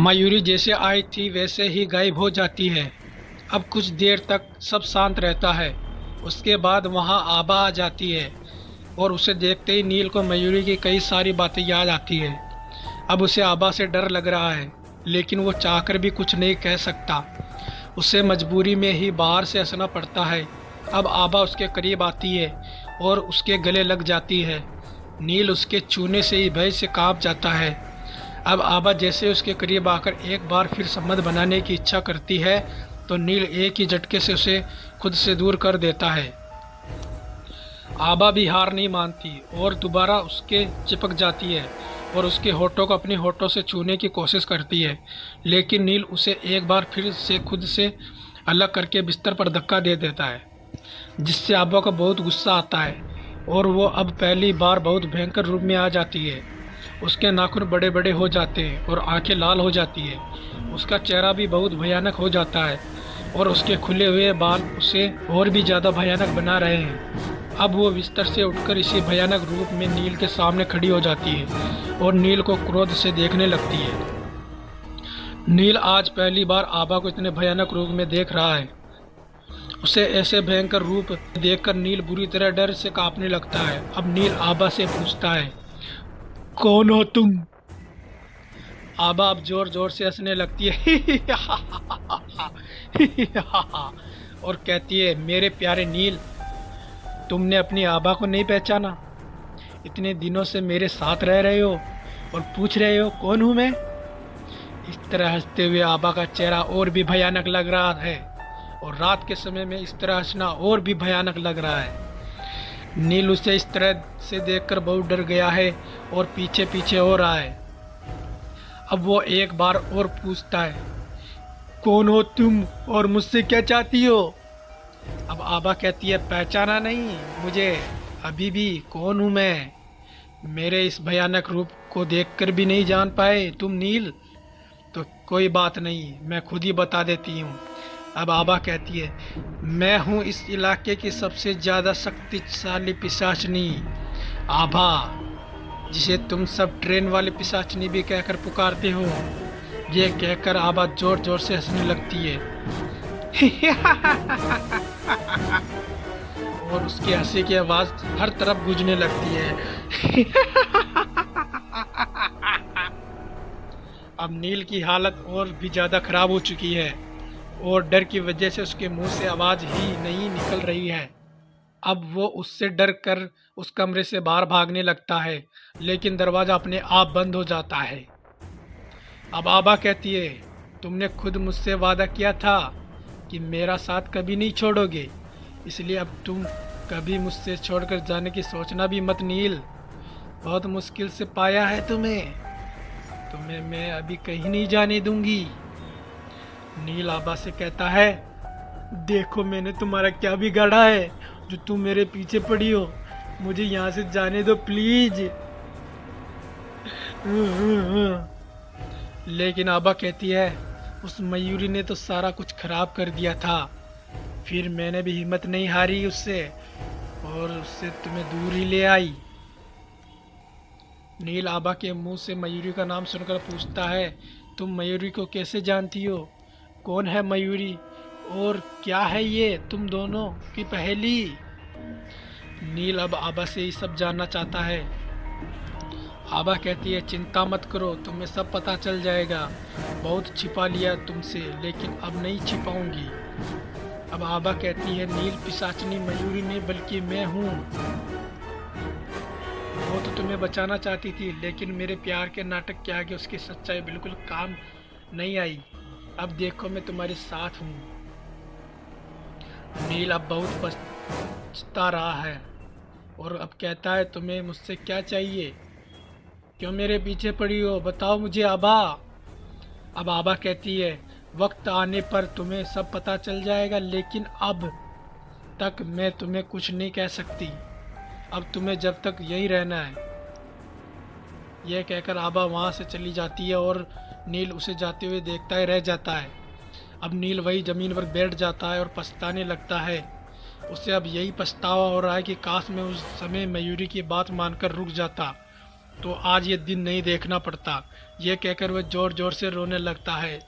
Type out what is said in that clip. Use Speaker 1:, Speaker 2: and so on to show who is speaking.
Speaker 1: मयूरी जैसे आई थी वैसे ही गायब हो जाती है। अब कुछ देर तक सब शांत रहता है। उसके बाद वहां आबा आ जाती है और उसे देखते ही नील को मयूरी की कई सारी बातें याद आती है। अब उसे आबा से डर लग रहा है, लेकिन वो चाहकर भी कुछ नहीं कह सकता। उसे मजबूरी में ही बाहर से हंसना पड़ता है। अब आबा उसके करीब आती है और उसके गले लग जाती है। नील उसके छूने से ही भय से कांप जाता है। अब आबा जैसे उसके करीब आकर एक बार फिर संबंध बनाने की इच्छा करती है तो नील एक ही झटके से उसे खुद से दूर कर देता है। आबा भी हार नहीं मानती और दोबारा उसके चिपक जाती है और उसके होठों को अपने होठों से छूने की कोशिश करती है, लेकिन नील उसे एक बार फिर से खुद से अलग करके बिस्तर पर धक्का दे देता है, जिससे आबा को बहुत गुस्सा आता है और वो अब पहली बार बहुत भयंकर रूप में आ जाती है। उसके नाखून बड़े बड़े हो जाते हैं और आंखें लाल हो जाती है। उसका चेहरा भी बहुत भयानक हो जाता है और उसके खुले हुए बाल उसे और भी ज़्यादा भयानक बना रहे हैं। अब वो बिस्तर से उठकर इसी भयानक रूप में नील के सामने खड़ी हो जाती है और नील को क्रोध से देखने लगती है। नील आज पहली बार आबा को इतने भयानक रूप में देख रहा है। उसे ऐसे भयंकर रूप देखकर नील बुरी तरह डर से कांपने लगता है। अब नील आबा से पूछता है, कौन हो तुम? आबा अब जोर जोर से हंसने लगती है और कहती है, मेरे प्यारे नील, तुमने अपनी आबा को नहीं पहचाना? इतने दिनों से मेरे साथ रह रहे हो और पूछ रहे हो कौन हूं मैं? इस तरह हंसते हुए आबा का चेहरा और भी भयानक लग रहा है और रात के समय में इस तरह हंसना और भी भयानक लग रहा है। नील उसे इस तरह से देखकर बहुत डर गया है और पीछे पीछे हो रहा है। अब वो एक बार और पूछता है, कौन हो तुम और मुझसे क्या चाहती हो? अब आबा कहती है, पहचाना नहीं मुझे अभी भी? कौन हूँ मैं? मेरे इस भयानक रूप को देखकर भी नहीं जान पाए तुम नील? तो कोई बात नहीं, मैं खुद ही बता देती हूँ। अब आबा कहती है, मैं हूँ इस इलाके की सबसे ज़्यादा शक्तिशाली पिशाचनी आभा, जिसे तुम सब ट्रेन वाली पिशाचनी भी कहकर पुकारते हो। ये कहकर आबा जोर जोर से हंसने लगती है और उसकी हंसी की आवाज़ हर तरफ गूंजने लगती है अब नील की हालत और भी ज़्यादा खराब हो चुकी है और डर की वजह से उसके मुंह से आवाज़ ही नहीं निकल रही है। अब वो उससे डर कर उस कमरे से बाहर भागने लगता है, लेकिन दरवाज़ा अपने आप बंद हो जाता है। अब आबा कहती है, तुमने खुद मुझसे वादा किया था कि मेरा साथ कभी नहीं छोड़ोगे, इसलिए अब तुम कभी मुझसे छोड़कर जाने की सोचना भी मत नील। बहुत मुश्किल से पाया है तुम्हें मैं अभी कहीं नहीं जाने दूंगी। नील आबा से कहता है, देखो मैंने तुम्हारा क्या बिगाड़ा है जो तुम मेरे पीछे पड़ी हो? मुझे यहाँ से जाने दो प्लीज। लेकिन आबा कहती है, उस मयूरी ने तो सारा कुछ खराब कर दिया था, फिर मैंने भी हिम्मत नहीं हारी उससे और उससे तुम्हें दूर ही ले आई। नील आबा के मुंह से मयूरी का नाम सुनकर पूछता है, तुम मयूरी को कैसे जानती हो? कौन है मयूरी और क्या है ये तुम दोनों की पहेली? नील अब आबा से ही सब जानना चाहता है। आबा कहती है, चिंता मत करो, तुम्हें सब पता चल जाएगा। बहुत छिपा लिया तुमसे, लेकिन अब नहीं छिपाऊंगी। अब आबा कहती है, नील पिशाचनी मयूरी नहीं बल्कि मैं हूँ। वो तो तुम्हें बचाना चाहती थी, लेकिन मेरे प्यार के नाटक के आगे उसकी सच्चाई बिल्कुल काम नहीं आई। अब देखो मैं तुम्हारे साथ हूँ। नील अब बहुत पछता रहा है और अब कहता है, तुम्हें मुझसे क्या चाहिए? क्यों मेरे पीछे पड़ी हो? बताओ मुझे आबा। अब आबा कहती है, वक्त आने पर तुम्हें सब पता चल जाएगा, लेकिन अब तक मैं तुम्हें कुछ नहीं कह सकती। अब तुम्हें जब तक यहीं रहना है। यह कहकर आबा वहाँ से चली जाती है और नील उसे जाते हुए देखता ही रह जाता है। अब नील वही ज़मीन पर बैठ जाता है और पछताने लगता है। उसे अब यही पछतावा हो रहा है कि काश मैं उस समय मयूरी की बात मानकर रुक जाता तो आज ये दिन नहीं देखना पड़ता। ये कहकर वह ज़ोर ज़ोर से रोने लगता है।